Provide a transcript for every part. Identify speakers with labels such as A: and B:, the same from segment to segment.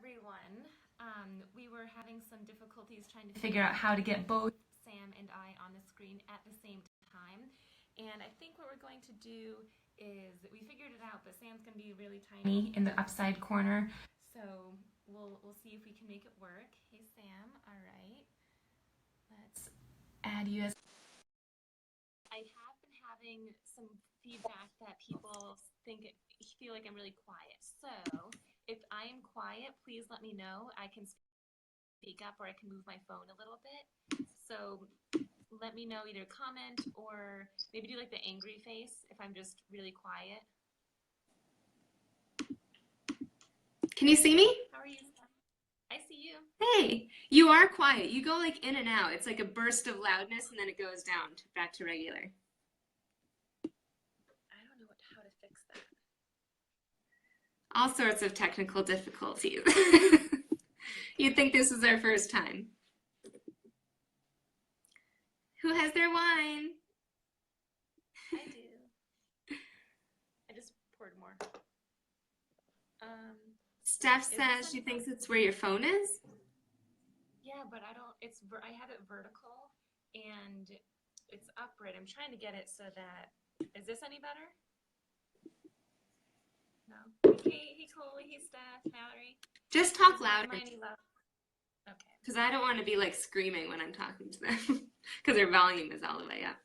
A: everyone. We were having some difficulties trying to figure out how to get both Sam and I on the screen at the same time. And I think what we're going to do is, we figured it out, but Sam's going to be really tiny in the upside corner. So we'll see if we can make it work. Hey Sam, all right. Let's add you as... I have been having some feedback that people feel like I'm really quiet. So if I am quiet, please let me know. I can speak up or I can move my phone a little bit. So let me know, either comment or maybe do like the angry face if I'm just really quiet.
B: Can you see me?
A: How are you? I see you.
B: Hey, you are quiet. You go like in and out. It's like a burst of loudness and then it goes down back to regular.
A: I don't know how to fix that.
B: All sorts of technical difficulties. You'd think this was our first time. Who has their wine?
A: I do. I just poured more.
B: Steph says she thinks it's where your phone is.
A: Yeah, but I have it vertical and it's upright. I'm trying to get it so that, is this any better? No? Hey Coley, hey Steph, Mallory.
B: Just talk louder.
A: Okay.
B: Because I don't want to be like screaming when I'm talking to them. Because their volume is all the way up.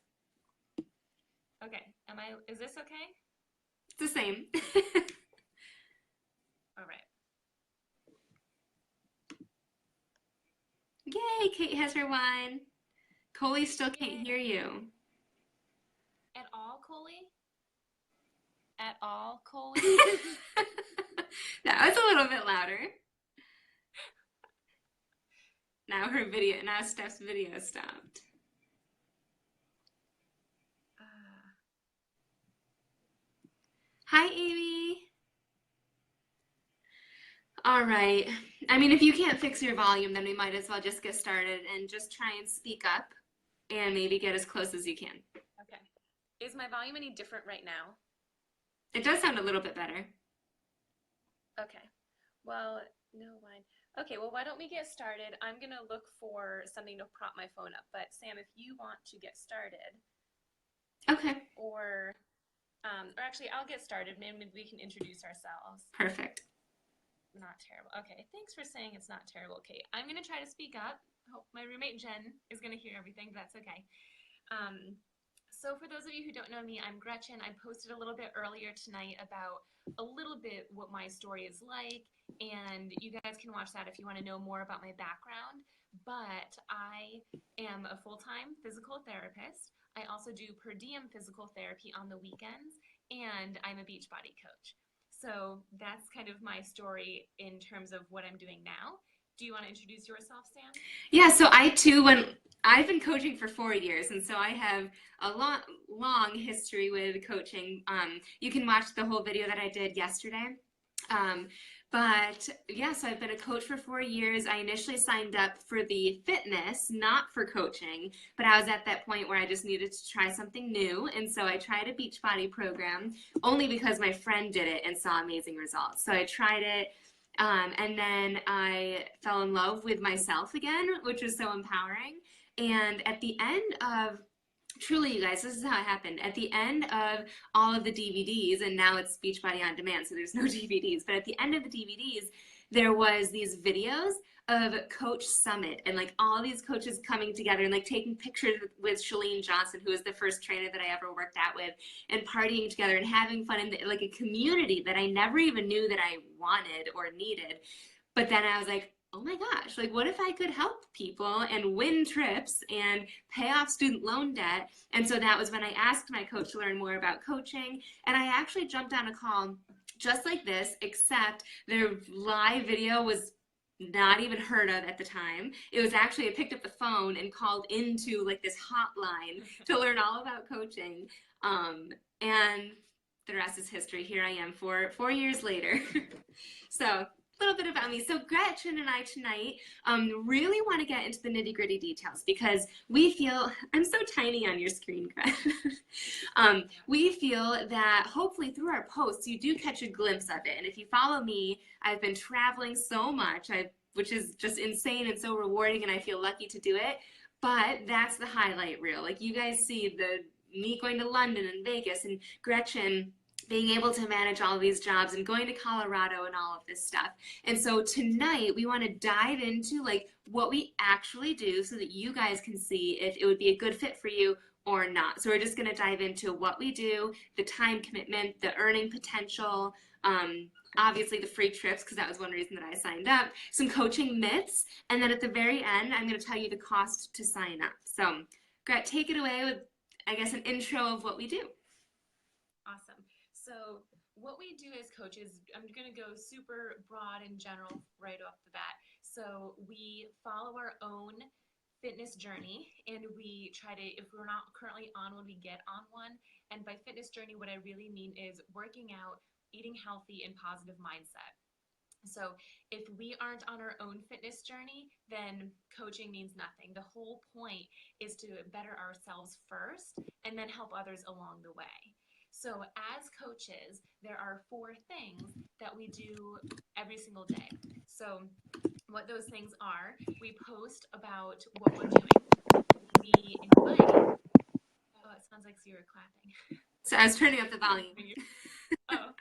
A: Okay, is this okay?
B: It's the same.
A: All right.
B: Yay, Kate has her wine. Coley still can't hear you.
A: At all, Coley? At all, Coley?
B: That was a little bit louder. Now Steph's video stopped. Hi, Amy. All right. I mean, if you can't fix your volume, then we might as well just get started and just try and speak up and maybe get as close as you can.
A: Okay. Is my volume any different right now?
B: It does sound a little bit better.
A: Okay. Well, no wine. Okay, well, why don't we get started? I'm going to look for something to prop my phone up. But Sam, if you want to get started.
B: Okay.
A: Or actually, I'll get started. Maybe we can introduce ourselves.
B: Perfect.
A: Not terrible. Okay, thanks for saying it's not terrible. Okay, I'm going to try to speak up. Hope my roommate Jen is going to hear everything, but that's okay. So for those of you who don't know me, I'm Gretchen. I posted a little bit earlier tonight about a little bit what my story is like, and you guys can watch that if you want to know more about my background. But I am a full-time physical therapist. I also do per diem physical therapy on the weekends, and I'm a Beachbody coach. So that's kind of my story in terms of what I'm doing now. Do you want to introduce yourself, Sam?
B: Yeah, so I've been coaching for 4 years, and so I have a long history with coaching. You can watch the whole video that I did yesterday. But yeah, so I've been a coach for 4 years. I initially signed up for the fitness, not for coaching, but I was at that point where I just needed to try something new. And so I tried a Beachbody program only because my friend did it and saw amazing results. So I tried it. And then I fell in love with myself again, which was so empowering. And at the end of, truly, you guys, this is how it happened. At the end of all of the DVDs, and now it's Beachbody On Demand, so there's no DVDs, but at the end of the DVDs, there was these videos of Coach Summit and like all these coaches coming together and like taking pictures with Shalene Johnson, who was the first trainer that I ever worked out with, and partying together and having fun in like a community that I never even knew that I wanted or needed. But then I was like, oh my gosh, like what if I could help people and win trips and pay off student loan debt? And so that was when I asked my coach to learn more about coaching. And I actually jumped on a call just like this, except their live video was not even heard of at the time. It was actually, I picked up the phone and called into like this hotline to learn all about coaching. And the rest is history. Here I am 4 years later. So little bit about me. So Gretchen and I tonight really want to get into the nitty-gritty details because we feel, I'm so tiny on your screen, Gretchen. We feel that hopefully through our posts you do catch a glimpse of it. And if you follow me, I've been traveling so much, which is just insane and so rewarding, and I feel lucky to do it. But that's the highlight reel. Like you guys see me going to London and Vegas, and Gretchen being able to manage all of these jobs and going to Colorado and all of this stuff. And so tonight we want to dive into like what we actually do so that you guys can see if it would be a good fit for you or not. So we're just going to dive into what we do, the time commitment, the earning potential, obviously the free trips, because that was one reason that I signed up, some coaching myths, and then at the very end, I'm going to tell you the cost to sign up. So Gret, take it away with, I guess, an intro of what we do.
A: Awesome. So what we do as coaches, I'm going to go super broad and general right off the bat. So we follow our own fitness journey, and we try to, if we're not currently on one, we get on one. And by fitness journey, what I really mean is working out, eating healthy, and positive mindset. So if we aren't on our own fitness journey, then coaching means nothing. The whole point is to better ourselves first and then help others along the way. So as coaches, there are 4 things that we do every single day. So what those things are, we post about what we're doing. We invite, oh, it sounds like you were clapping.
B: So I was turning up the volume.
A: Oh,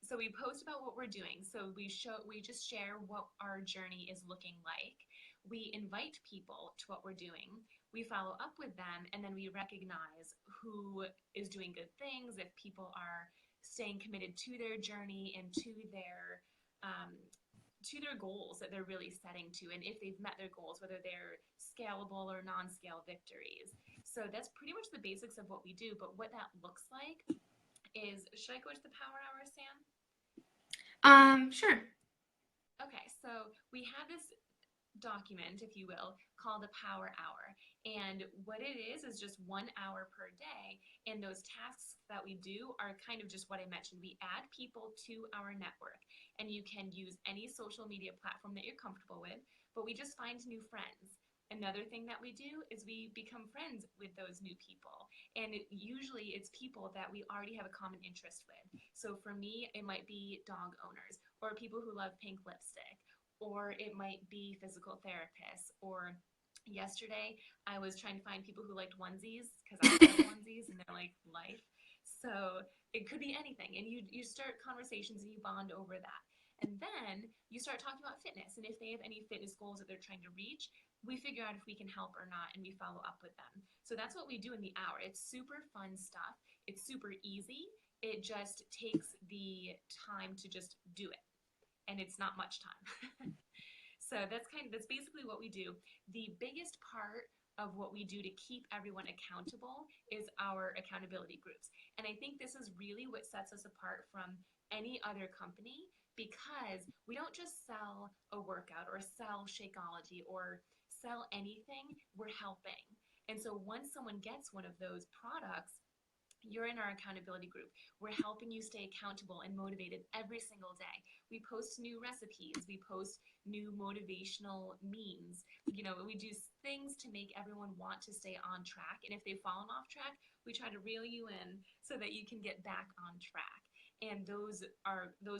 A: so we post about what we're doing. So we just share what our journey is looking like. We invite people to what we're doing. We follow up with them, and then we recognize who is doing good things, if people are staying committed to their journey and to their goals that they're really setting to, and if they've met their goals, whether they're scalable or non-scale victories. So that's pretty much the basics of what we do, but what that looks like is, should I go to the Power Hour, Sam?
B: Sure.
A: Okay, so we have this document, if you will, called a Power Hour. And what it is just 1 hour per day. And those tasks that we do are kind of just what I mentioned. We add people to our network, and you can use any social media platform that you're comfortable with, but we just find new friends. Another thing that we do is we become friends with those new people. And usually it's people that we already have a common interest with. So for me, it might be dog owners, or people who love pink lipstick, or it might be physical therapists. Or yesterday I was trying to find people who liked onesies, because I love onesies and they're like life. So it could be anything, and you start conversations and you bond over that. And then you start talking about fitness, and if they have any fitness goals that they're trying to reach, we figure out if we can help or not, and we follow up with them. So that's what we do in the hour. It's super fun stuff. It's super easy. It just takes the time to just do it, and it's not much time. So that's basically what we do. The biggest part of what we do to keep everyone accountable is our accountability groups. And I think this is really what sets us apart from any other company, because we don't just sell a workout or sell Shakeology or sell anything, we're helping. And so once someone gets one of those products, you're in our accountability group. We're helping you stay accountable and motivated every single day. We post new recipes. We post new motivational memes. We do things to make everyone want to stay on track. And if they've fallen off track, we try to reel you in so that you can get back on track. And those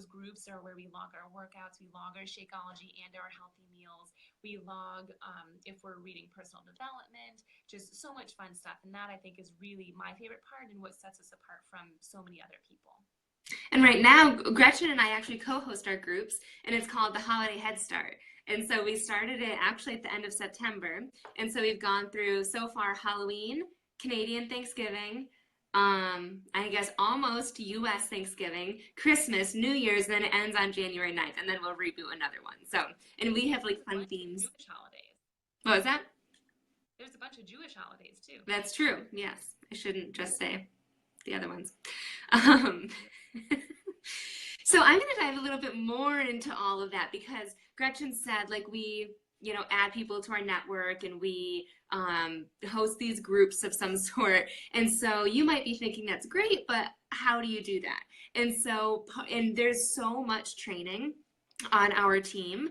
A: groups are where we log our workouts, we log our Shakeology and our healthy meals. We log if we're reading personal development, just so much fun stuff. And that, I think, is really my favorite part and what sets us apart from so many other people.
B: And right now, Gretchen and I actually co-host our groups, and it's called the Holiday Head Start. And so we started it actually at the end of September. And so we've gone through so far Halloween, Canadian Thanksgiving, I guess almost US Thanksgiving, Christmas, New Year's, then it ends on January 9th, and then we'll reboot another one. So, and we have like fun themes.
A: Jewish holidays.
B: What was that?
A: There's a bunch of Jewish holidays too.
B: That's true, yes. I shouldn't just say the other ones. So I'm going to dive a little bit more into all of that, because Gretchen said, like, we add people to our network, and we host these groups of some sort. And so you might be thinking that's great, but how do you do that? And there's so much training on our team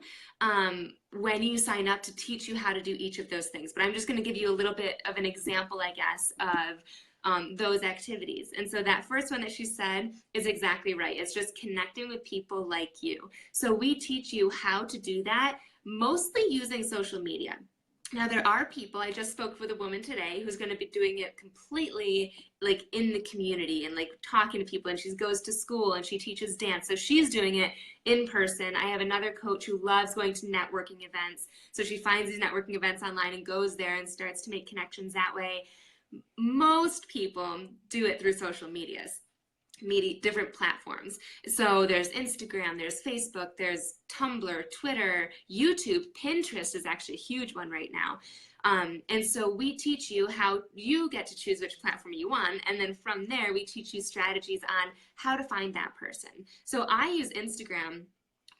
B: when you sign up to teach you how to do each of those things. But I'm just going to give you a little bit of an example, I guess, of those activities. And so that first one that she said is exactly right. It's just connecting with people like you. So we teach you how to do that, mostly using social media. Now, there are people, I just spoke with a woman today who's going to be doing it completely like in the community and like talking to people, and she goes to school and she teaches dance. So she's doing it in person. I have another coach who loves going to networking events. So she finds these networking events online and goes there and starts to make connections that way. Most people do it through social medias. Different platforms. So there's Instagram, there's Facebook, there's Tumblr, Twitter, YouTube, Pinterest is actually a huge one right now. And so we teach you how you get to choose which platform you want, and then from there we teach you strategies on how to find that person. So I use Instagram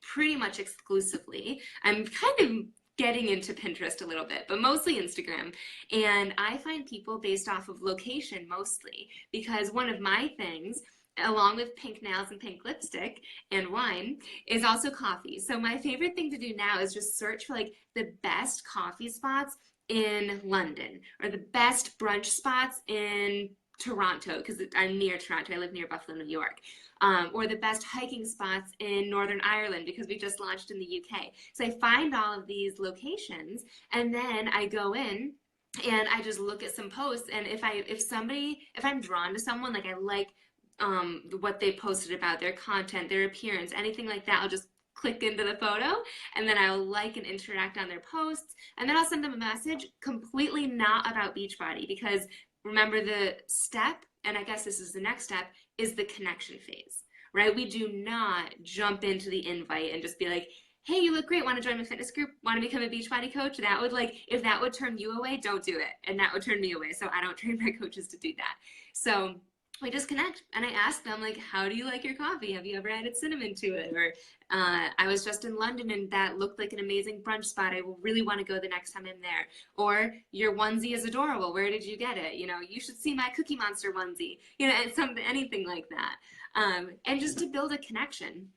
B: pretty much exclusively. I'm kind of getting into Pinterest a little bit, but mostly Instagram. And I find people based off of location mostly, because one of my things, along with pink nails and pink lipstick and wine, is also coffee. So my favorite thing to do now is just search for like the best coffee spots in London, or the best brunch spots in Toronto, because I'm near Toronto. I live near Buffalo, New York. Or the best hiking spots in Northern Ireland, because we just launched in the UK. So I find all of these locations, and then I go in and I just look at some posts, and if I'm drawn to someone, like I like what they posted about their content, their appearance, anything like that, I'll just click into the photo, and then I'll like and interact on their posts, and then I'll send them a message completely not about Beachbody, because remember the step, and I guess this is the next step, is the connection phase, right? We do not jump into the invite and just be like, hey, you look great, want to join my fitness group, want to become a Beachbody coach? That would, like, if that would turn you away, don't do it. And that would turn me away. So I don't train my coaches to do that. So we just connect, and I ask them, like, how do you like your coffee? Have you ever added cinnamon to it? Or I was just in London and that looked like an amazing brunch spot. I will really want to go the next time I'm there. Or your onesie is adorable. Where did you get it? You should see my Cookie Monster onesie. And anything like that. And just to build a connection.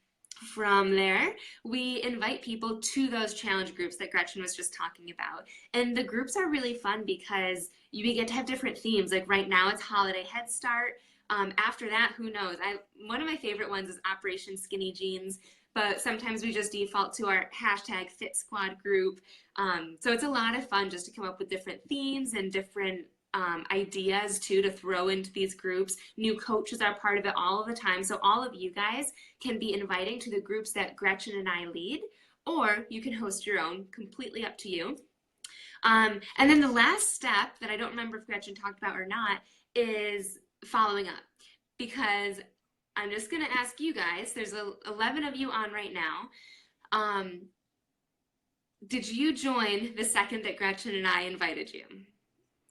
B: From there, we invite people to those challenge groups that Gretchen was just talking about. And the groups are really fun because we get to have different themes. Like right now it's Holiday Head Start. After that, who knows? One of my favorite ones is Operation Skinny Jeans, but sometimes we just default to our hashtag Fit Squad group. So it's a lot of fun just to come up with different themes and different ideas too to throw into these groups. New coaches are part of it all of the time. So all of you guys can be inviting to the groups that Gretchen and I lead, or you can host your own, completely up to you. And then the last step that I don't remember if Gretchen talked about or not is following up, because I'm just going to ask you guys, there's 11 of you on right now. Did you join the second that Gretchen and I invited you?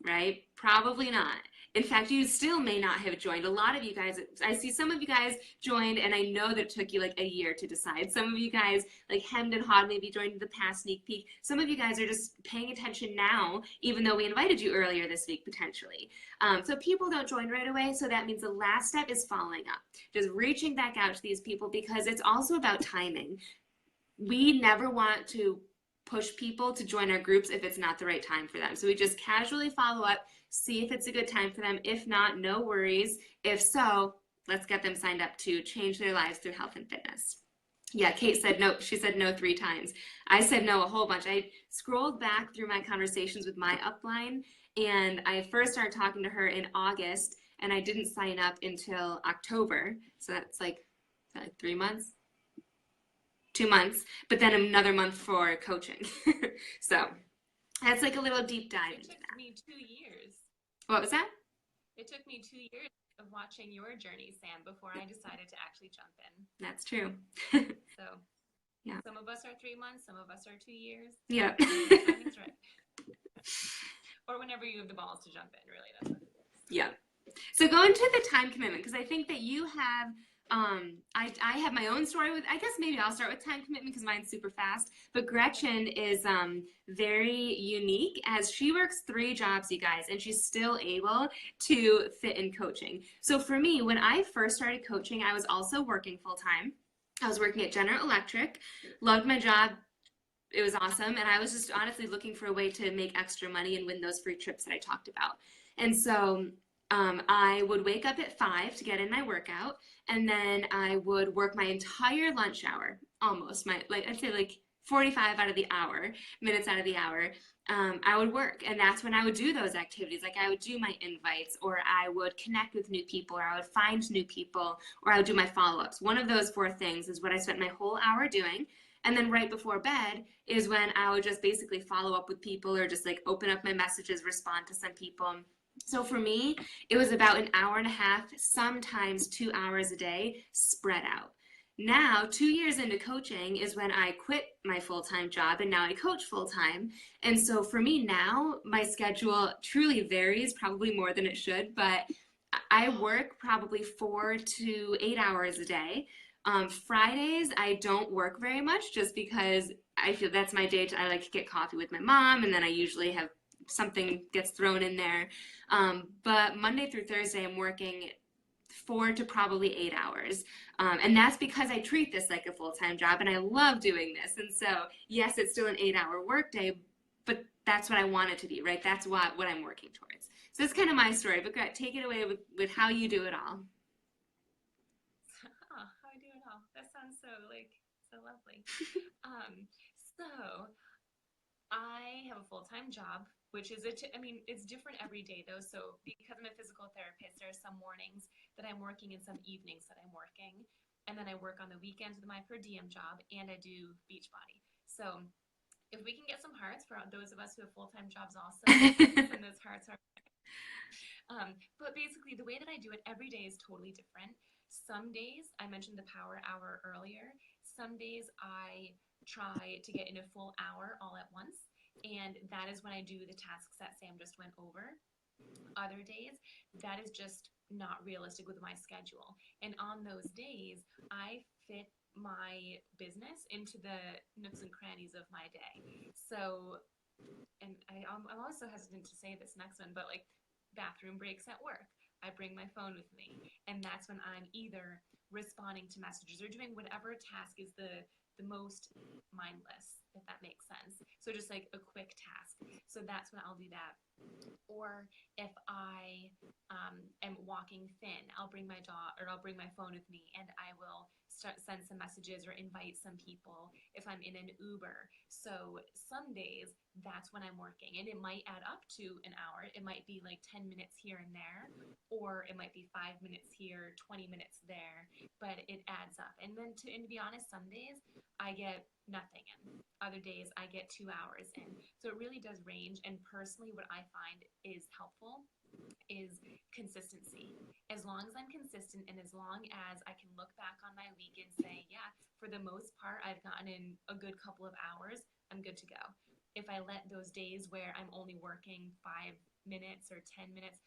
B: Right? Probably not. In fact, you still may not have joined. A lot of you guys, I see some of you guys joined, and I know that it took you like a year to decide. Some of you guys, like hemmed and hawed, maybe joined the past sneak peek. Some of you guys are just paying attention now, even though we invited you earlier this week, potentially. So people don't join right away, so that means the last step is following up. Just reaching back out to these people, because it's also about timing. We never want to push people to join our groups if it's not the right time for them. So we just casually follow up, see if it's a good time for them. If not, no worries. If so, let's get them signed up to change their lives through health and fitness. Yeah, Kate said no. She said no 3 times. I said no a whole bunch. I scrolled back through my conversations with my upline, and I first started talking to her in August, and I didn't sign up until October. So that's like 3 months? 2 months, but then another month for coaching. So that's like a little deep dive into that.
A: It took me 2 years.
B: What was that?
A: It took me 2 years of watching your journey, Sam, before I decided to actually jump in.
B: That's true.
A: So
B: yeah,
A: some of us are 3 months, some of us are 2 years.
B: Yeah.
A: Timing's right. Or whenever you have the balls to jump in, really, that's what it is.
B: Yeah. So go into the time commitment, because I think that you have I have my own story with, I guess maybe I'll start with time commitment because mine's super fast. But Gretchen is very unique as she works 3 jobs, you guys, and she's still able to fit in coaching. So for me, when I first started coaching, I was also working full time. I was working at General Electric, loved my job. It was awesome. And I was just honestly looking for a way to make extra money and win those free trips that I talked about. And so I would wake up at 5 to get in my workout, and then I would work my entire lunch hour, almost my like I'd say like 45 out of the hour, minutes out of the hour. I would work, and that's when I would do those activities. Like I would do my invites, or I would connect with new people, or I would find new people, or I would do my follow-ups. One of those 4 things is what I spent my whole hour doing. And then right before bed is when I would just basically follow up with people or just like open up my messages, respond to some people. So for me, it was about an hour and a half, sometimes 2 hours a day, spread out. Now, 2 years into coaching is when I quit my full-time job and now I coach full-time. And so for me now, my schedule truly varies, probably more than it should, but I work probably 4 to 8 hours a day. Fridays, I don't work very much just because I feel that's my day. I like to get coffee with my mom, and then I usually have something gets thrown in there. But Monday through Thursday, I'm working 4 to probably 8 hours. And that's because I treat this like a full-time job and I love doing this. And so, yes, it's still an 8-hour workday, but that's what I want it to be, right? That's what I'm working towards. So that's kind of my story. But Gret, take it away with how you do it all.
A: Oh, how I do it all. That sounds so so lovely. So I have a full-time job, which is I mean, it's different every day though. So because I'm a physical therapist, there are some mornings that I'm working and some evenings that I'm working. And then I work on the weekends with my per diem job and I do Beachbody. So if we can get some hearts for those of us who have full-time jobs also, send those hearts. But basically the way that I do it every day is totally different. Some days, I mentioned the power hour earlier. Some days I try to get in a full hour all at once. And that is when I do the tasks that Sam just went over. Other days, that is just not realistic with my schedule. And on those days, I fit my business into the nooks and crannies of my day. So, and I'm also hesitant to say this next one, but like bathroom breaks at work, I bring my phone with me, and that's when I'm either responding to messages or doing whatever task is the most mindless, if that makes sense. So just like a quick task. So that's when I'll do that. Or if I am walking thin, I'll bring my dog or I'll bring my phone with me and I will send some messages or invite some people if I'm in an Uber. So some days that's when I'm working and it might add up to an hour. It might be like 10 minutes here and there, or it might be 5 minutes here, 20 minutes there, but it adds up. And to be honest, some days I get nothing in. Other days I get 2 hours in. So it really does range. And personally, what I find is helpful is consistency. As long as I'm consistent and as long as I can look back on my week and say, yeah, for the most part, I've gotten in a good couple of hours, I'm good to go. If I let those days where I'm only working 5 minutes or 10 minutes,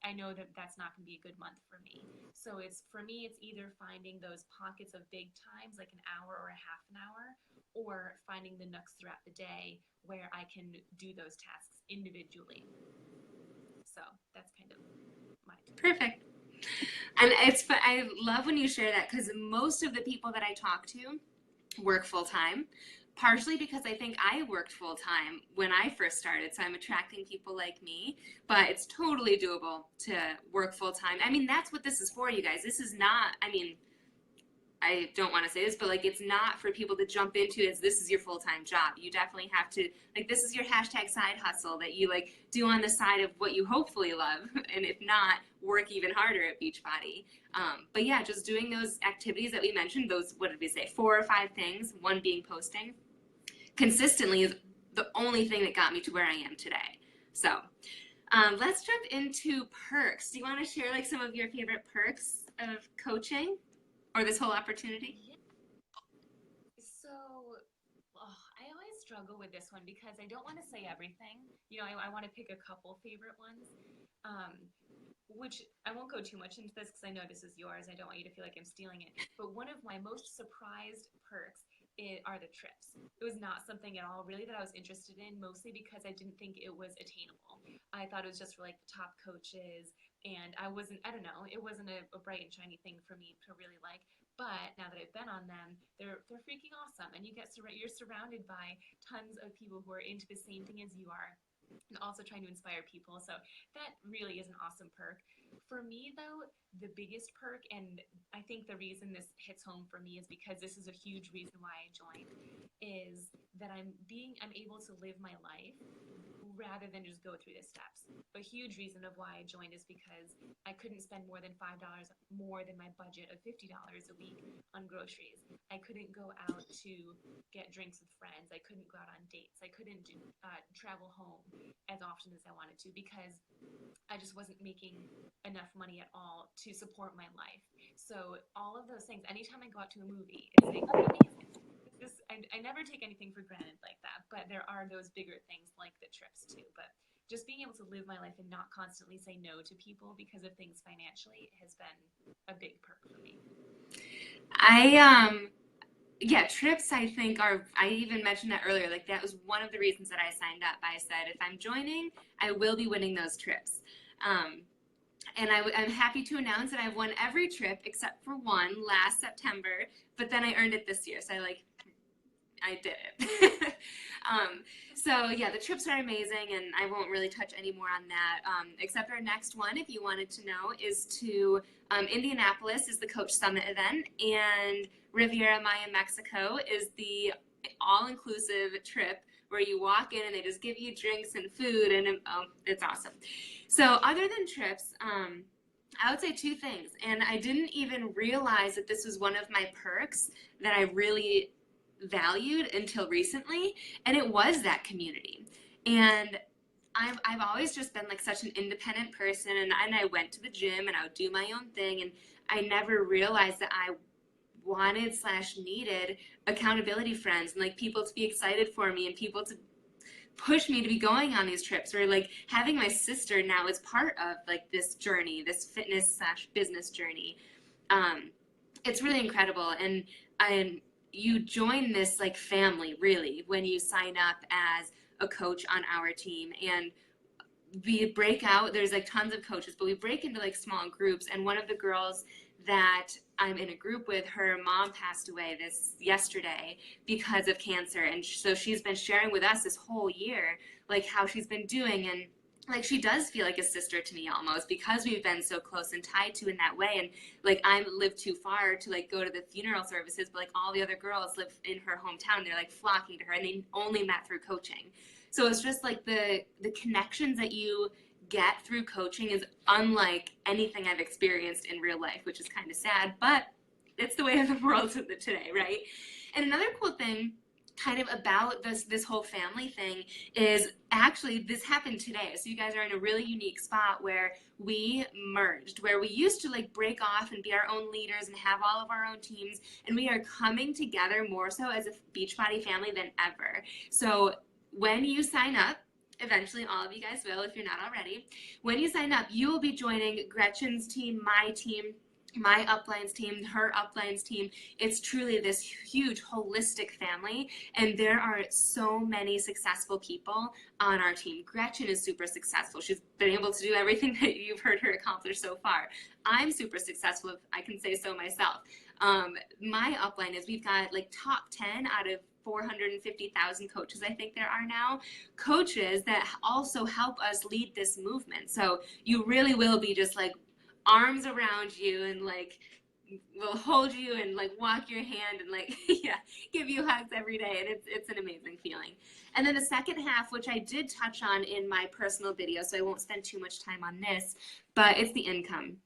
A: I know that that's not going to be a good month for me. So it's for me, it's either finding those pockets of big times, like an hour or a half an hour, or finding the nooks throughout the day where I can do those tasks individually. So that's kind of my tip.
B: Perfect. And I love when you share that because most of the people that I talk to work full time, partially because I think I worked full time when I first started. So I'm attracting people like me, but it's totally doable to work full time. I mean, that's what this is for, you guys. This is not, I mean, I don't want to say this, but like it's not for people to jump into as this is your full-time job. You definitely have to, like, this is your hashtag side hustle that you like do on the side of what you hopefully love, and if not, work even harder at Beachbody. But yeah, just doing those activities that we mentioned, those, what did we say, 4 or 5 things, one being posting, consistently is the only thing that got me to where I am today. So let's jump into perks. Do you want to share like some of your favorite perks of coaching? Or this whole opportunity?
A: Yeah. So I always struggle with this one because I don't want to say everything. I want to pick a couple favorite ones. which I won't go too much into this because I know this is yours. I don't want you to feel like I'm stealing it. But one of my most surprised perks are the trips. It was not something at all really that I was interested in, mostly because I didn't think it was attainable. I thought it was just for like the top coaches, and I don't know, it wasn't a bright and shiny thing for me to really like. But now that I've been on them, they're freaking awesome, and you're surrounded by tons of people who are into the same thing as you are, and also trying to inspire people. So that really is an awesome perk. For me, though, the biggest perk, and I think the reason this hits home for me is because this is a huge reason why I joined, is that I'm able to live my life rather than just go through the steps. A huge reason of why I joined is because I couldn't spend more than $5 more than my budget of $50 a week on groceries. I couldn't go out to get drinks with friends. I couldn't go out on dates. I couldn't travel home as often as I wanted to because I just wasn't making enough money at all to support my life. So all of those things, anytime I go out to a movie, it's like amazing. I never take anything for granted like that, but there are those bigger things like the trips too. But just being able to live my life and not constantly say no to people because of things financially has been a big perk for me.
B: Yeah, trips I think I even mentioned that earlier, like that was one of the reasons that I signed up. I said, if I'm joining, I will be winning those trips. And I'm happy to announce that I've won every trip except for one last September, but then I earned it this year. So I did it. So yeah, the trips are amazing, and I won't really touch any more on that, except our next one, if you wanted to know, is to Indianapolis is the Coach Summit event, and Riviera Maya, Mexico is the all-inclusive trip where you walk in and they just give you drinks and food, and it's awesome. So other than trips, I would say two things, and I didn't even realize that this was one of my perks that I really valued until recently, and it was that community. And I've always just been like such an independent person, and I went to the gym and I would do my own thing, and I never realized that I wanted / needed accountability friends and like people to be excited for me and people to push me to be going on these trips, or like having my sister now as part of like this journey, this fitness / business journey. It's really incredible, and you join this like family really when you sign up as a coach on our team. And we break out, there's like tons of coaches, but we break into like small groups. And one of the girls that I'm in a group with, her mom passed away yesterday because of cancer, and so she's been sharing with us this whole year like how she's been doing, and like she does feel like a sister to me almost because we've been so close and tied to in that way. And like I live too far to like go to the funeral services, but like all the other girls live in her hometown. They're like flocking to her, and they only met through coaching. So it's just like the connections that you get through coaching is unlike anything I've experienced in real life, which is kind of sad, but it's the way of the world today, right? And another cool thing kind of about this whole family thing is actually this happened today. So you guys are in a really unique spot where we merged, where we used to like break off and be our own leaders and have all of our own teams, and we are coming together more so as a Beachbody family than ever. So when you sign up, eventually all of you guys will if you're not already, when you sign up, you will be joining Gretchen's team, my uplines team, her uplines team. It's truly this huge holistic family, and there are so many successful people on our team. Gretchen is super successful. She's been able to do everything that you've heard her accomplish so far. I'm super successful, if I can say so myself. My upline is we've got like top 10 out of 450,000 coaches, I think there are now, coaches that also help us lead this movement. So you really will be just like arms around you, and like will hold you and like walk your hand and like yeah, give you hugs every day, and it's an amazing feeling. And then the second half, which I did touch on in my personal video, so I won't spend too much time on this, but it's the income.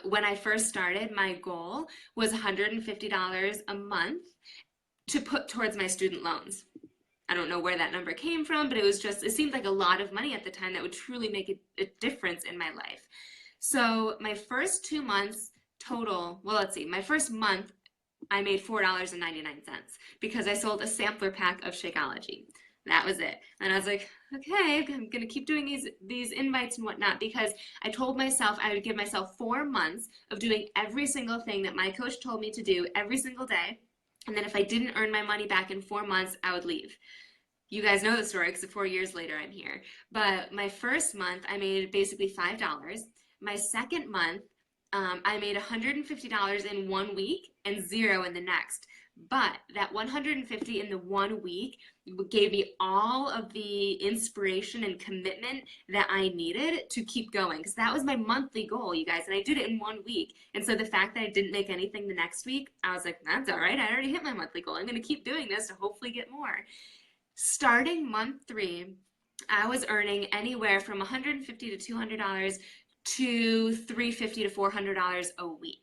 B: When I first started, my goal was $150 a month to put towards my student loans. I don't know where that number came from, but it seemed like a lot of money at the time that would truly make a difference in my life. So my first 2 months total, well, let's see, my first month I made $4.99 because I sold a sampler pack of Shakeology. That was it. And I was like, okay, I'm gonna keep doing these invites and whatnot because I told myself I would give myself 4 months of doing every single thing that my coach told me to do every single day. And then if I didn't earn my money back in 4 months, I would leave. You guys know the story because 4 years later I'm here. But my first month, I made basically $5. My second month, I made $150 in 1 week and zero in the next. But that 150 in the 1 week gave me all of the inspiration and commitment that I needed to keep going because that was my monthly goal, you guys, and I did it in 1 week. And so the fact that I didn't make anything the next week, I was like, that's all right. I already hit my monthly goal. I'm going to keep doing this to hopefully get more. Starting month 3, I was earning anywhere from $150 to $200 to $350 to $400 a week.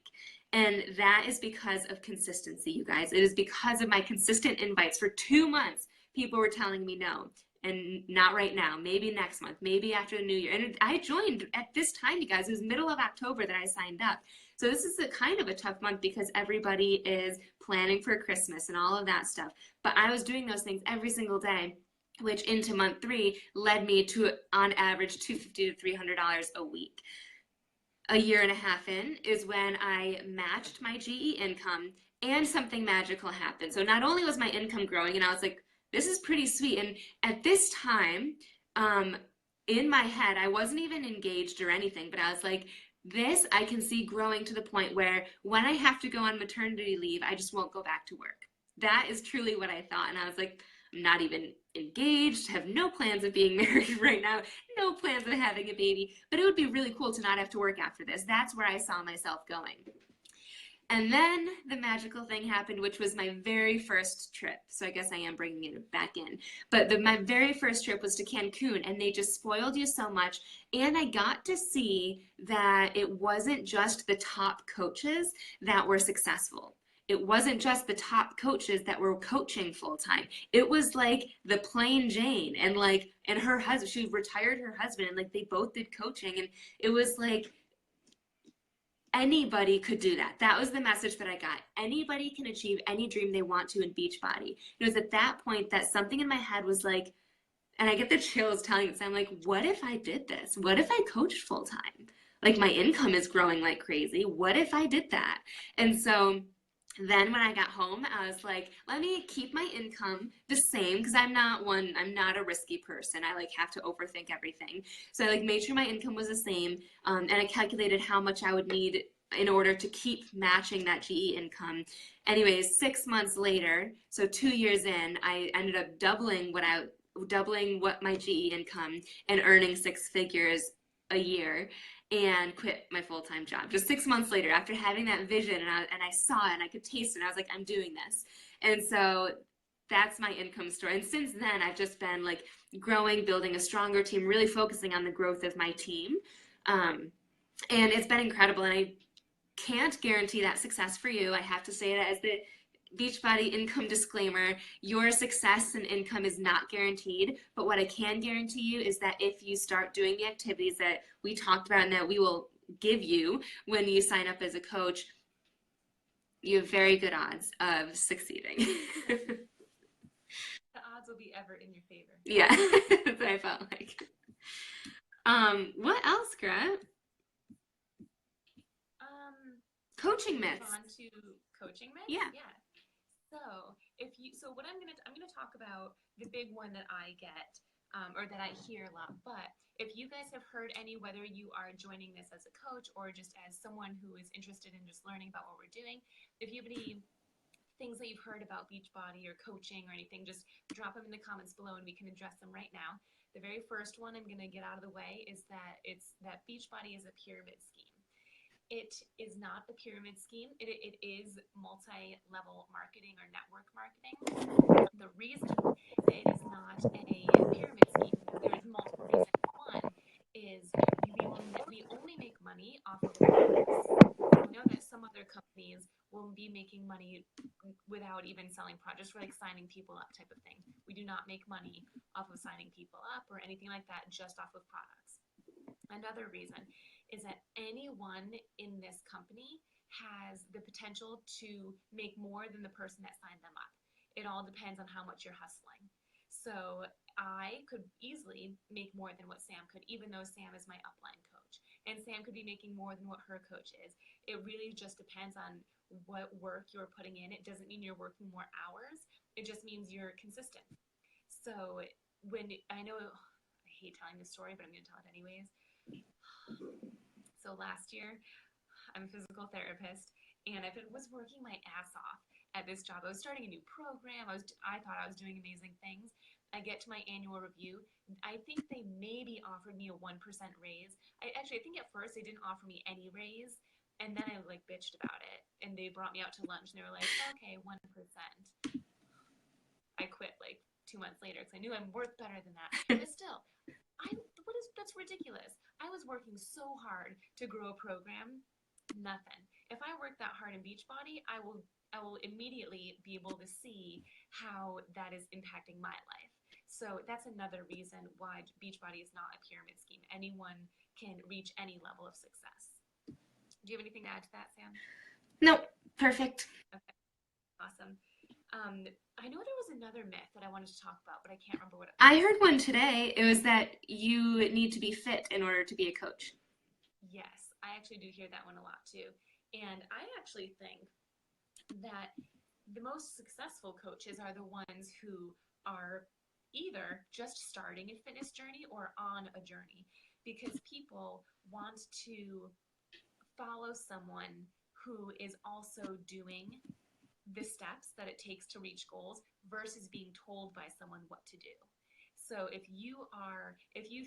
B: And that is because of consistency, you guys. It is because of my consistent invites. For 2 months, people were telling me no. And not right now, maybe next month, maybe after the new year. And I joined at this time, you guys. It was middle of October that I signed up. So this is a kind of a tough month because everybody is planning for Christmas and all of that stuff. But I was doing those things every single day, which into month 3 led me to, on average, $250 to $300 a week. A year and a half in is when I matched my GE income and something magical happened. So not only was my income growing, and I was like, this is pretty sweet. And at this time, in my head, I wasn't even engaged or anything, but I was like, this I can see growing to the point where when I have to go on maternity leave, I just won't go back to work. That is truly what I thought. And I was like, I'm not even engaged, have no plans of being married right now, no plans of having a baby, but it would be really cool to not have to work after this. That's where I saw myself going. And then the magical thing happened, which was my very first trip. So I guess I am bringing it back in. But my very first trip was to Cancun, and they just spoiled you so much. And I got to see that it wasn't just the top coaches that were successful. It wasn't just the top coaches that were coaching full time. It was like the plain Jane and her husband. She retired her husband, and like they both did coaching, and it was like anybody could do that. That was the message that I got. Anybody can achieve any dream they want to in Beachbody. It was at that point that something in my head was like, and I get the chills telling it. So I'm like, what if I did this? What if I coached full time? Like my income is growing like crazy. What if I did that? And so then when I got home, I was like, let me keep my income the same because I'm not a risky person. I like have to overthink everything. So I like made sure my income was the same, and I calculated how much I would need in order to keep matching that GE income. Anyways, 6 months later, so 2 years in, I ended up doubling what my GE income and earning 6 figures a year, and quit my full-time job just 6 months later after having that vision, and I saw it and I could taste it, and I was like, I'm doing this. And so that's my income story. And since then, I've just been like growing, building a stronger team, really focusing on the growth of my team. And it's been incredible. And I can't guarantee that success for you. I have to say that as the Beachbody income disclaimer, your success and income is not guaranteed, but what I can guarantee you is that if you start doing the activities that we talked about and that we will give you when you sign up as a coach, you have very good odds of succeeding.
A: The odds will be ever in your favor.
B: Yeah, that's what I felt like. What else, Grant? Coaching myths.
A: On to coaching myths?
B: Yeah.
A: So what I'm gonna talk about the big one that I get, or that I hear a lot. But if you guys have heard any, whether you are joining this as a coach or just as someone who is interested in just learning about what we're doing, if you have any things that you've heard about Beachbody or coaching or anything, just drop them in the comments below and we can address them right now. The very first one I'm gonna get out of the way is that Beachbody is a pyramid scheme. It is not a pyramid scheme. It is multi-level marketing or network marketing. The reason it is not a pyramid scheme, there's multiple reasons. One is we only make money off of products. I know that some other companies will be making money without even selling products, for like signing people up type of thing. We do not make money off of signing people up or anything like that, just off of products. Another reason is that anyone in this company has the potential to make more than the person that signed them up. It all depends on how much you're hustling. So I could easily make more than what Sam could, even though Sam is my upline coach. And Sam could be making more than what her coach is. It really just depends on what work you're putting in. It doesn't mean you're working more hours. It just means you're consistent. So I know, I hate telling this story, but I'm going to tell it anyways. So last year, I'm a physical therapist, and was working my ass off at this job. I was starting a new program. I thought I was doing amazing things. I get to my annual review. I think they maybe offered me a 1% raise. I think at first they didn't offer me any raise, and then I like bitched about it, and they brought me out to lunch, and they were like, okay, 1%. I quit like 2 months later because I knew I'm worth better than that. But still, that's ridiculous. I was working so hard to grow a program. Nothing. If I work that hard in Beachbody, I will immediately be able to see how that is impacting my life. So that's another reason why Beachbody is not a pyramid scheme. Anyone can reach any level of success. Do you have anything to add to that, Sam?
B: No, perfect.
A: Okay, awesome. I know there was another myth that I wanted to talk about, but I can't remember what it was.
B: I heard one today. It was that you need to be fit in order to be a coach.
A: Yes, I actually do hear that one a lot too. And I actually think that the most successful coaches are the ones who are either just starting a fitness journey or on a journey, because people want to follow someone who is also doing the steps that it takes to reach goals versus being told by someone what to do. So if you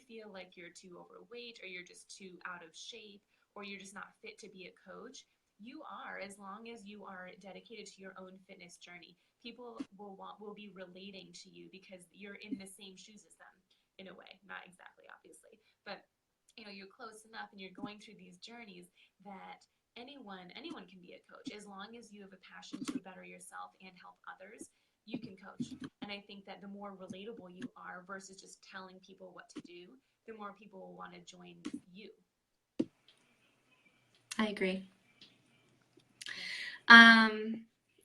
A: feel like you're too overweight, or you're just too out of shape, or you're just not fit to be a coach, you are, as long as you are dedicated to your own fitness journey. People will be relating to you because you're in the same shoes as them in a way. Not exactly, obviously, but you're close enough and you're going through these journeys that anyone can be a coach. As long as you have a passion to better yourself and help others, you can coach. And I think that the more relatable you are versus just telling people what to do, the more people will want to join you.
B: I agree.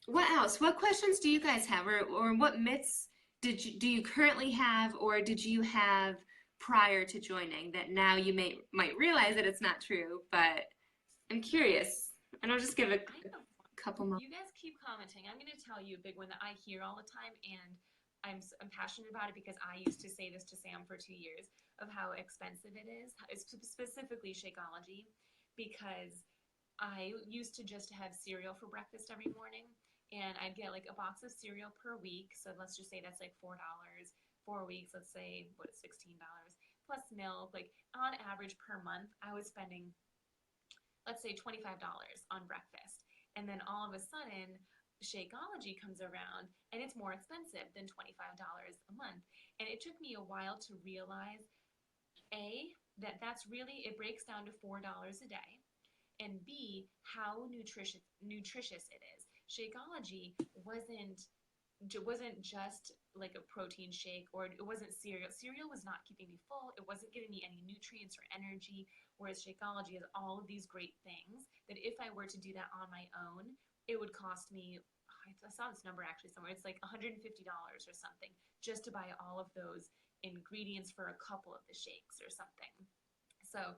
B: What else? What questions do you guys have, or what myths do you currently have, or did you have prior to joining that now you might realize that it's not true? But I'm curious, and I'll just give a couple more.
A: You guys keep commenting. I'm going to tell you a big one that I hear all the time, and I'm passionate about it because I used to say this to Sam for 2 years of how expensive it is, specifically Shakeology, because I used to just have cereal for breakfast every morning, and I'd get like a box of cereal per week. So let's just say that's like $4. 4 weeks, let's say, $16 plus milk. Like on average per month, I was spending, let's say, $25 on breakfast. And then all of a sudden, Shakeology comes around and it's more expensive than $25 a month. And it took me a while to realize, A, that's really, it breaks down to $4 a day. And B, how nutritious it is. Shakeology wasn't just like a protein shake, or it wasn't cereal. Cereal was not keeping me full. It wasn't giving me any nutrients or energy, whereas Shakeology has all of these great things that if I were to do that on my own, it would cost me, I saw this number actually somewhere, it's like $150 or something just to buy all of those ingredients for a couple of the shakes or something. So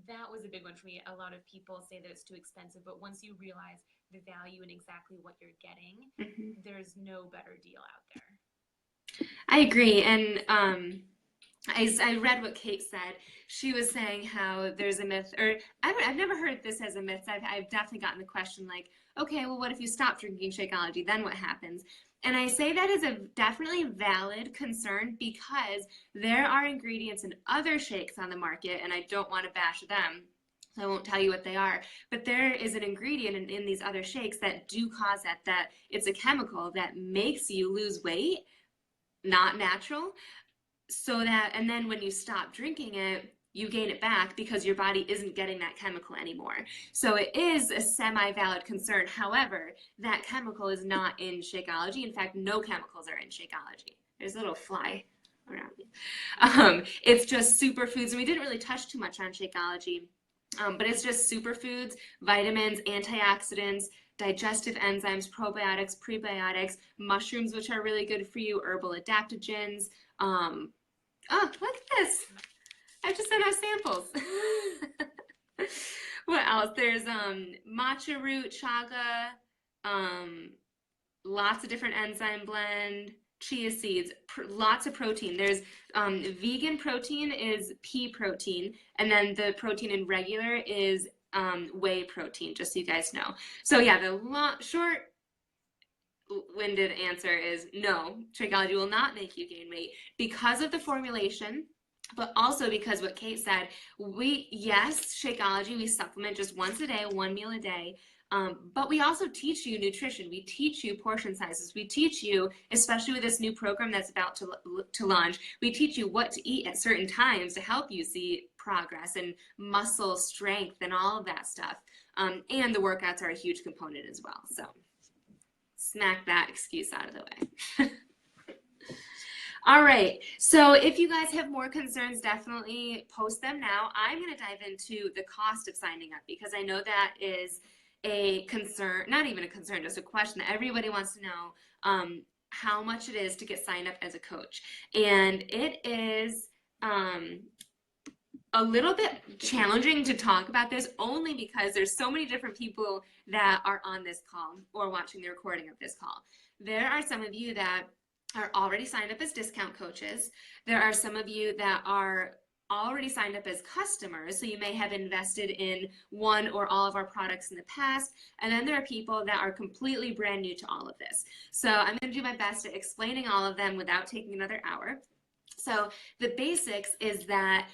A: that was a big one for me. A lot of people say that it's too expensive, but once you realize the value and exactly what you're getting, there's no better deal out there.
B: I agree. And I read what Kate said. She was saying how there's a myth, or I've never heard this as a myth. I've definitely gotten the question like, okay, well, what if you stop drinking Shakeology? Then what happens? And I say that is a definitely valid concern because there are ingredients in other shakes on the market, and I don't want to bash them, so I won't tell you what they are, but there is an ingredient in these other shakes that do cause that it's a chemical that makes you lose weight, not natural, and then when you stop drinking it, you gain it back because your body isn't getting that chemical anymore. So it is a semi-valid concern. However, that chemical is not in Shakeology. In fact, no chemicals are in Shakeology. There's a little fly around me. It's just superfoods, and we didn't really touch too much on Shakeology, but it's just superfoods, vitamins, antioxidants, digestive enzymes, probiotics, prebiotics, mushrooms, which are really good for you, herbal adaptogens. Oh, look at this. I just sent out samples. What else? There's matcha root, chaga, lots of different enzyme blend, chia seeds, lots of protein. There's vegan protein is pea protein, and then the protein in regular is whey protein, just so you guys know. So yeah, the short-winded answer is no, Shakeology will not make you gain weight because of the formulation, but also because what Kate said, yes, Shakeology, we supplement just once a day, one meal a day, but we also teach you nutrition. We teach you portion sizes. We teach you, especially with this new program that's about to launch, we teach you what to eat at certain times to help you see progress and muscle strength and all of that stuff. And the workouts are a huge component as well. So smack that excuse out of the way. All right, so if you guys have more concerns, definitely post them now. I'm going to dive into the cost of signing up because I know that is a concern, not even a concern, just a question that everybody wants to know how much it is to get signed up as a coach. And it is a little bit challenging to talk about this only because there's so many different people that are on this call or watching the recording of this call. There are some of you that are already signed up as discount coaches. There are some of you that are already signed up as customers, so you may have invested in one or all of our products in the past, and then there are people that are completely brand new to all of this. So I'm going to do my best at explaining all of them without taking another hour. So the basics is that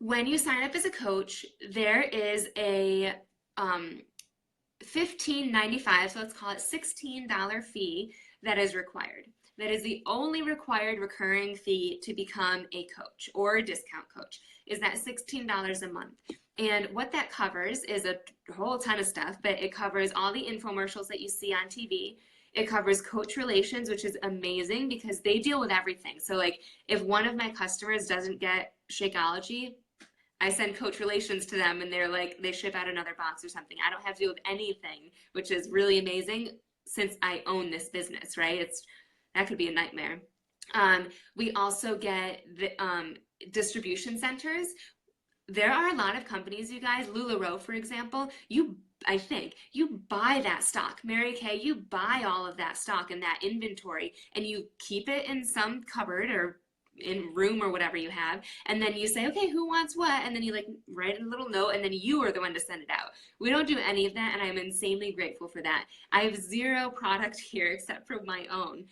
B: when you sign up as a coach, there is a $15.95, so let's call it $16 fee that is required. That is the only required recurring fee to become a coach or a discount coach, is that $16 a month. And what that covers is a whole ton of stuff, but it covers all the infomercials that you see on TV. It covers coach relations, which is amazing because they deal with everything. So like if one of my customers doesn't get Shakeology, I send coach relations to them and they're like, they ship out another box or something. I don't have to deal with anything, which is really amazing since I own this business, right? That could be a nightmare. We also get the distribution centers. There are a lot of companies, you guys, LuLaRoe, for example, I think you buy that stock. Mary Kay, you buy all of that stock and that inventory and you keep it in some cupboard or in room or whatever you have, and then you say, okay, who wants what, and then you like write a little note, and then you are the one to send it out. We don't do any of that, and I'm insanely grateful for that. I have zero product here except for my own.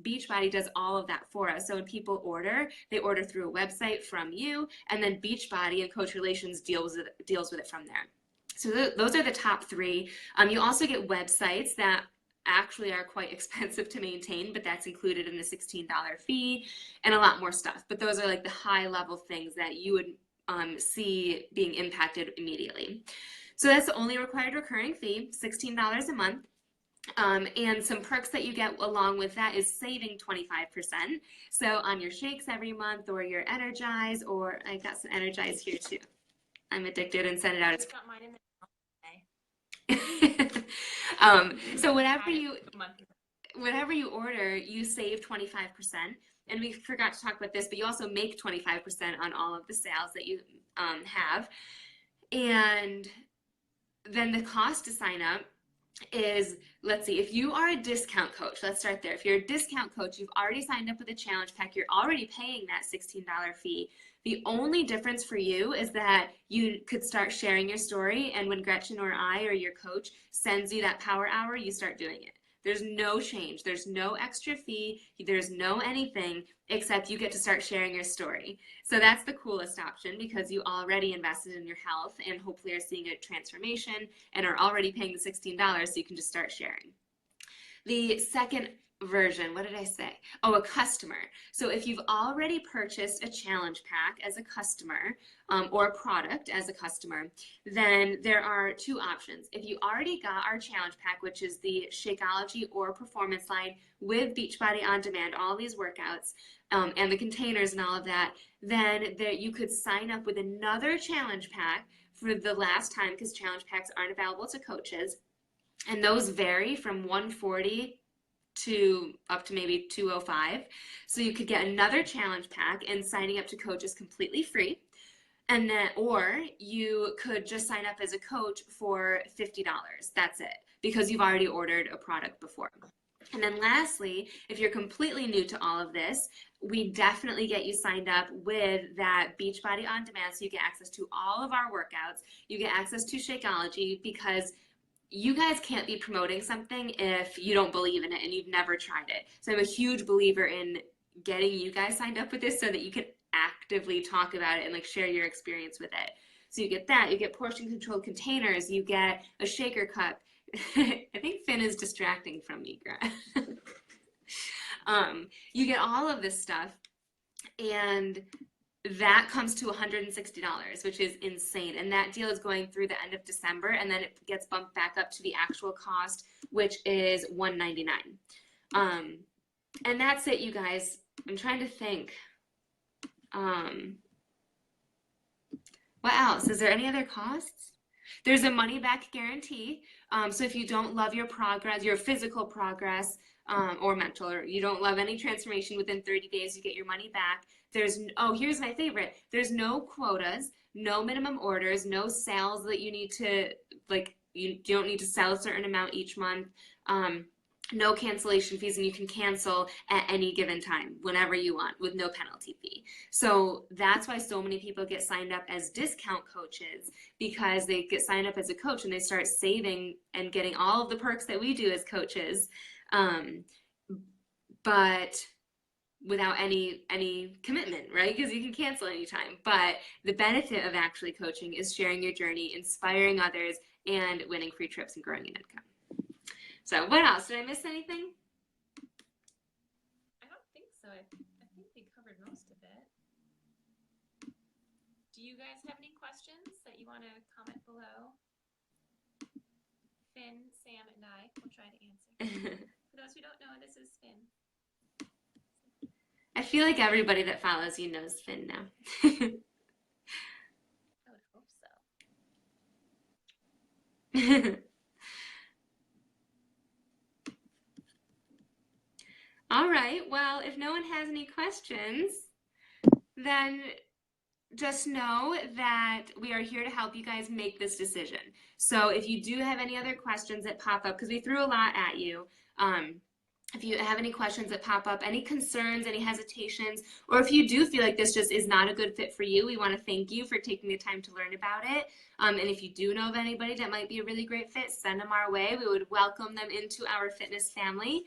B: Beachbody does all of that for us. So when people order, they order through a website from you, and then Beachbody and Coach Relations deals with it from there. So those are the top three. You also get websites that actually are quite expensive to maintain, but that's included in the $16 fee and a lot more stuff. But those are like the high level things that you would see being impacted immediately. So that's the only required recurring fee, $16 a month. And some perks that you get along with that is saving 25%. So on your shakes every month or your Energize, or I got some Energize here too. I'm addicted and send it out. It's
A: got mine in the
B: so whatever you order, you save 25%. And we forgot to talk about this, but you also make 25% on all of the sales that you have. And then the cost to sign up is, let's see, if you are a discount coach, let's start there. If you're a discount coach, you've already signed up with a challenge pack, you're already paying that $16 fee. The only difference for you is that you could start sharing your story, and when Gretchen or I or your coach sends you that power hour, you start doing it. There's no change. There's no extra fee. There's no anything except you get to start sharing your story. So that's the coolest option because you already invested in your health and hopefully are seeing a transformation and are already paying the $16 so you can just start sharing. The second version, what did I say? Oh, a customer. So if you've already purchased a challenge pack as a customer or a product as a customer, then there are two options. If you already got our challenge pack, which is the Shakeology or Performance line with Beachbody On Demand, all these workouts and the containers and all of that, then you could sign up with another challenge pack for the last time because challenge packs aren't available to coaches. And those vary from 140 to up to maybe 205. So you could get another challenge pack, and signing up to coach is completely free. And then, or you could just sign up as a coach for $50. That's it, because you've already ordered a product before. And then lastly, if you're completely new to all of this, we definitely get you signed up with that Beachbody On Demand, so you get access to all of our workouts. You get access to Shakeology, because you guys can't be promoting something if you don't believe in it and you've never tried it. So I'm a huge believer in getting you guys signed up with this so that you can actively talk about it and like share your experience with it. So you get that, you get portion controlled containers, you get a shaker cup. I think Finn is distracting from me, Grant. You get all of this stuff, and that comes to $160, which is insane. And that deal is going through the end of December, and then it gets bumped back up to the actual cost, which is $199. And that's it, you guys. I'm trying to think. What else? Is there any other costs? There's a money back guarantee. So if you don't love your progress, your physical progress, or mental, or you don't love any transformation within 30 days, you get your money back. Here's my favorite. There's no quotas, no minimum orders, no sales that you need to, like, you don't need to sell a certain amount each month. No cancellation fees, and you can cancel at any given time, whenever you want, with no penalty fee. So that's why so many people get signed up as discount coaches, because they get signed up as a coach and they start saving and getting all of the perks that we do as coaches, but without any commitment, right? Because you can cancel anytime. But the benefit of actually coaching is sharing your journey, inspiring others, and winning free trips and growing your income. So what else? Did I miss anything?
A: I don't think so. I think we covered most of it. Do you guys have any questions that you want to comment below? Finn, Sam, and I will try to answer. For those who don't know, this is Finn.
B: I feel like everybody that follows you knows Finn now.
A: I would hope so.
B: All right, well, if no one has any questions, then just know that we are here to help you guys make this decision. So if you do have any other questions that pop up, because we threw a lot at you, if you have any questions that pop up, any concerns, any hesitations, or if you do feel like this just is not a good fit for you, we want to thank you for taking the time to learn about it. And if you do know of anybody that might be a really great fit, send them our way. We would welcome them into our fitness family.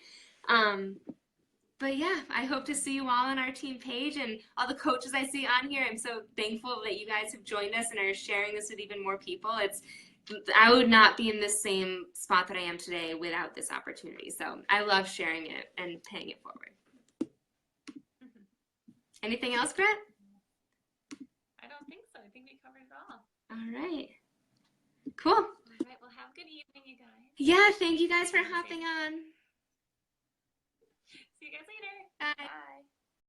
B: But yeah, I hope to see you all on our team page, and all the coaches I see on here. I'm so thankful that you guys have joined us and are sharing this with even more people. I would not be in the same spot that I am today without this opportunity. So I love sharing it and paying it forward. Anything else, Brett?
A: I don't think so. I think we covered it all.
B: All right. Cool.
A: All right. Well, have a good evening, you guys.
B: Yeah, thank you guys for hopping on.
A: See you guys later.
B: Bye.
A: Bye.